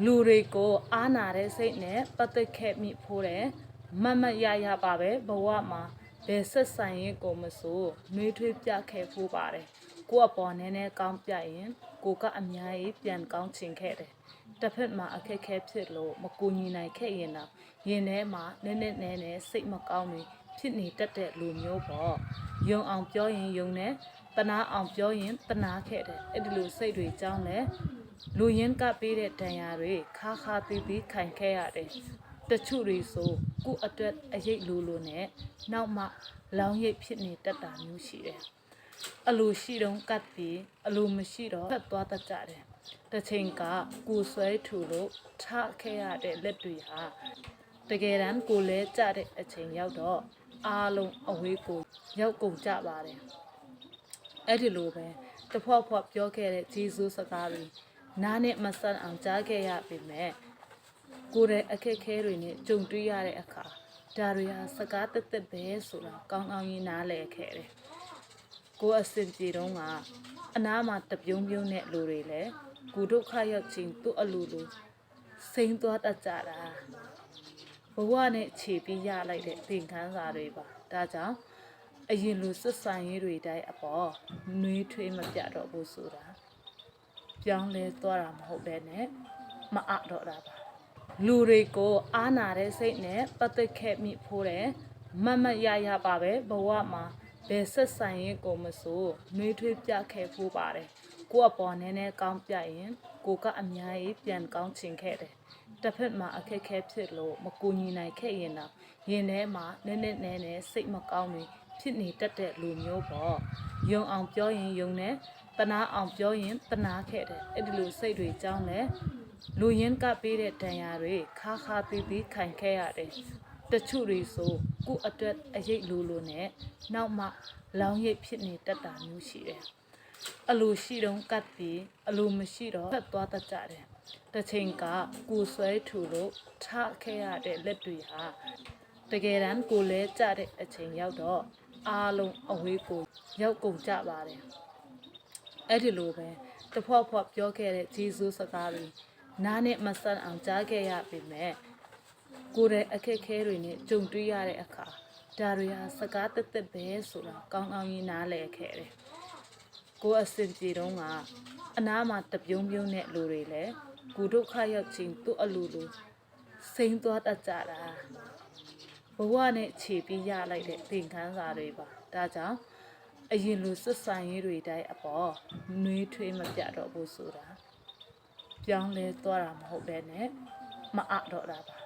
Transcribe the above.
လူတွေကိုအားနာတဲ့စိတ်နဲ့ပတ်သက်ခဲ့မိဖို့တဲ့မမရရပါပဲဘဝမှာဘယ်ဆက်ဆိုင်ရင်ကိုမဆိုနှွေးထွေးပြခဲ့ဖို့ပါတယ်ကိုအပေါ်နည်းနည်းကောင်းပြရင်ကိုကအများကြီးပြန်ကောင်းချင်ခဲ့တယ်တစ်ဖက်မှာအခက်ခဲဖြစ်လို့မကူညီနိုင်ခဲ့ရင်တော့ရင်ထဲမှာနည်းနည်းစိတ်မကောင်းတွေဖြစ်နေတတ်တဲ့လူမျိုးပေါ့ယုံအောင်ပြောရင်ယုံနဲ့တနာအောင်ပြောရင်တနာခဲ့တယ်အဲ့ဒီလိုစိတ်တွေကြောင်းလဲလူရင်းကပေးတဲ့ဒဏ်ရာတွေခါသီးခံခဲ့ရတယ်တချို့တွေဆိုကုအတွက်အရေးလိုနဲ့နောက်မှလောင်းရိပ်ဖြစ်နေတတ်တာမျိုးရှိတယ်အလိုရှိတော့ကတ်ပြီးအလိုမရှိတော့ဖတ်သွားတတ်ကြတယ်တစ်ချိန်ကကိုဆွဲထူလို့ထခဲ့ရတဲ့လက်တွေဟာတကယ်တမ်းကိုလဲကြတဲ့အချိန်ရောက်တော့အားလုံးအဝေးကိုရောက်ကုန်ကြပါတယ်အဲ့ဒီလိုပဲတဖွာပြောခဲ့တဲ့ဂျေဇုစကားတွေနားနဲ့မဆန်အောင်ကြားခဲ့ရပေမဲ့ကိုယ်ရဲ့အခက်ခဲတွေနဲ့ကြုံတွေ့ရတဲ့အခါဒါတွေဟာစကားတက်ပဲဆိုတာကောင်းကြီးနားလည်ခဲ့တယ်ကိုအစင်ပြေတော့ကအနားမှာတပြုံးနဲ့လူတွေလည်းကိုဒုက္ခရောက်ခြင်းသူ့အလိုလိုစိမ့်သွားတတ်ကြတာဘဝနဲ့ခြေပြီးရလိုက်တဲ့သင်ခန်းစာတွေပါဒါကြောင့်အရင်လိုစစ်ဆိုင်ရေးတွေတိုင်းအပေါ်နှွေးထွေးမပြတော့ဘူးဆိုတာပြောင်းလဲသွားတာမဟုတ်ပဲနဲ့မအတော့တာပါလူတွေကိုအားနာတဲ့စိတ်နဲ့ပတ်သက်ခဲ့မိဖို့တဲ့မမရရပါပဲဘဝမှာဘယ်ဆက်ဆိုင်ရင်ကိုမဆိုနှွေးထွေးပြခဲ့ဖို့ပါတယ်ကိုအပေါ်နည်းနည်းကောင်းပြရင်ကိုကအများကြီးပြန်ကောင်းချင်ခဲ့တယ်တစ်ဖက်မှာအခက်ခဲဖြစ်လို့မကူညီနိုင်ခဲ့ရင်တော့ရင်ထဲမှာနည်းနည်းစိတ်မကောင်းတွေဖြစ်နေတတ်တဲ့လူမျိုးပေါ့ယုံအောင်ပြောရင်ယုံနဲ့တနာအောင်ပြောရင်တနာခဲ့တယ်အဲ့ဒီလိုစိတ်တွေကြောင်းလဲလူရင်းကပေးတဲ့ဒဏ်ရာတွေခါသီးခံခဲ့ရတယ်တချို့တွေဆိုကုအတွက်အရေးလိုနဲ့နောက်မှလောင်းရိပ်ဖြစ်နေတတ်တာမျိုးရှိတယ်အလိုရှိတော့ကတ်ပြီးအလိုမရှိတော့ဖတ်သွားတတ်ကြတယ်တစ်ချိန်ကကိုဆွဲထူလို့ထခဲ့ရတဲ့လက်တွေဟာတကယ်တမ်းကိုလဲကြတဲ့အချိန်ရောက်တော့အားလုံးအဝေးကိုရောက်ကုန်ကြပါတယ်အဲ့ဒီလိုပဲတဖွာပြောခဲ့တဲ့ဂျေဇုစကားတွေနားနဲ့မဆန်အောင်ကြားခဲ့ရပေမဲ့ကိုယ်ရဲ့အခက်ခဲတွေနဲ့ကြုံတွေ့ရတဲ့အခါဒါတွေဟာစကားတက်ပဲဆိုတာကောင်းကြီးနားလည်ခဲ့တယ်ကိုအစင်ပြေတော့ကအနားမှာတပြုံးနဲ့လူတွေလည်းကိုဒုက္ခရောက်ခြင်းသူ့အလိုလိုစိမ့်သွားတတ်ကြတာဘဝနဲ့ခြေပြီးရလိုက်တဲ့သင်ခန်းစာတွေပါဒါကြောင့်အရင်လိုစစ်ဆိုင်ရေးတွေတိုင်းအပေါ်နှွေးထွေးမပြတော့ဘူးဆိုတာပြောင်းလဲသွားတာမဟုတ်ပဲနဲ့မအတော့တာပါ